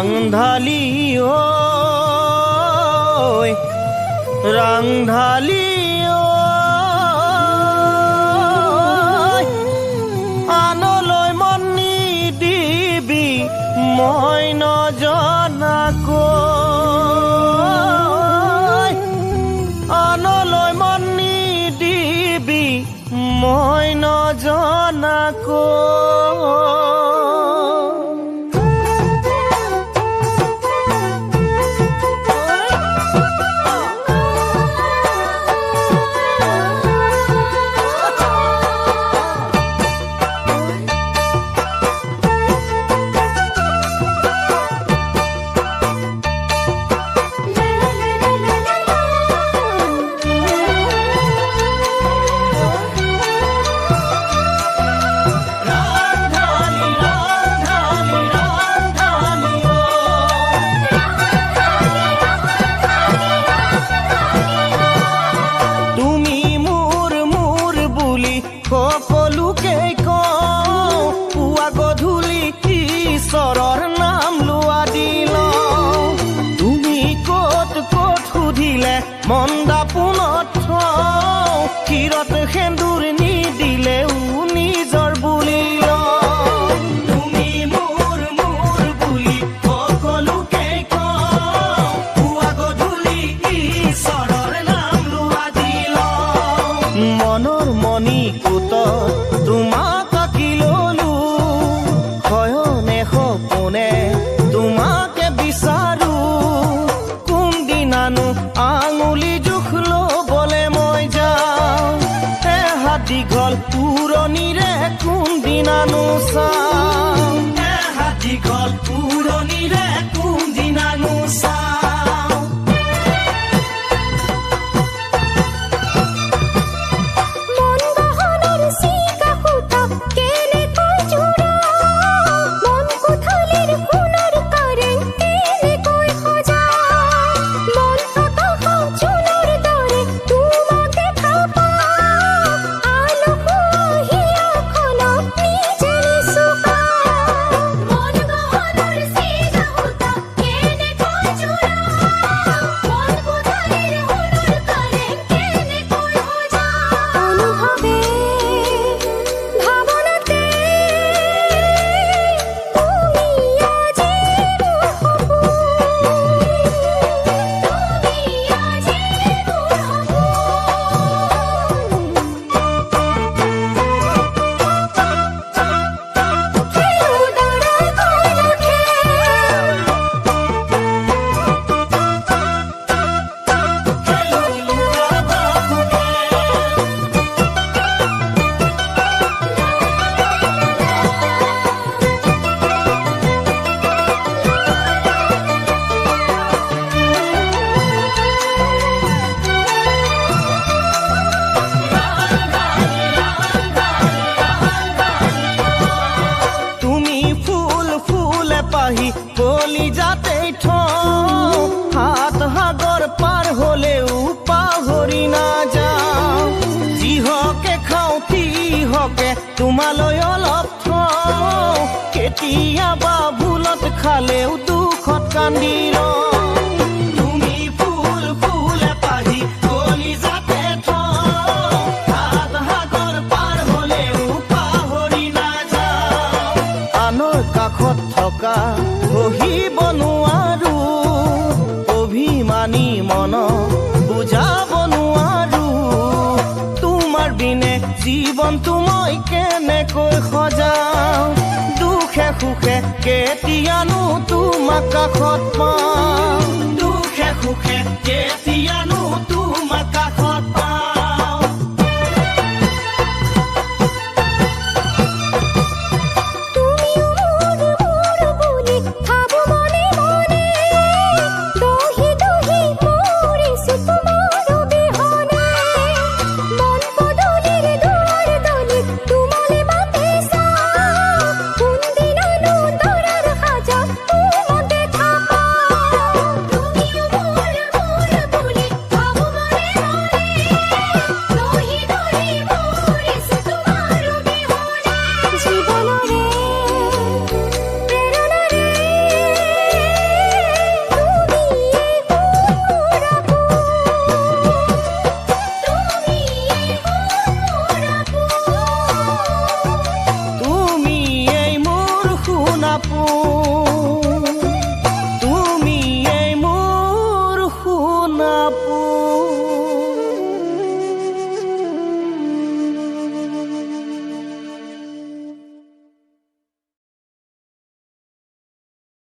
রাংধালি ঐ রাংধালি আনলৈ মন নিদিবি মই নজনাকৈ আনলৈ মন নিদিবি মই নজনাকৈ সকলোকে কওঁ পুৱা গধূলি ঈশ্বৰৰ নাম লোৱা দিল তুমি ক'ত ক'ত সুধিলে মন্দা পোনত থওঁ ক্ষীৰত সেন্দুৰ নিদিলেও নিজৰ বুলি তুমি মোৰ মোৰ বুলি সকলোকে কওঁ পুৱা গধূলি ঈশ্বৰৰ নাম লোৱা দিল মনৰ মণি তোমাক আঁকি ললো শয়নে সপোনে তোমাকে বিচাৰো কোনদিনানো আঙুলি জোখ লবলে মই যাওঁ এহাত দীঘল পুৰণিৰে কোনদিনানো চাওঁ এহাত দীঘল পুৰণিৰে কোনদিনানো চাওঁ কলি যাতে থওঁ হাত সাগৰ পাৰ হলেও পাহৰি নাযাওঁ যিহকে খাওঁ তিহকে তোমালৈ অলপ থওঁ কেতিয়াবা ভুলত খালেও দুখত কান্দি তুমি ফুল ফুলে পাহি কলি যাতে থওঁ হাত সাগৰ পাৰ হলেও পাহৰি নাযাওঁ আনৰ কাষত থকা বহিব নোৱাৰো অভিমানী মন বুজাব নোৱাৰো তোমাৰ বিনে জীৱনটো মই কেনেকৈ সজাওঁ দুখে সুখে কেতিয়ানো তোমাক কাষত পাওঁ দুখে সুখে কেতিয়ানো তোমাক কাষত পাওঁ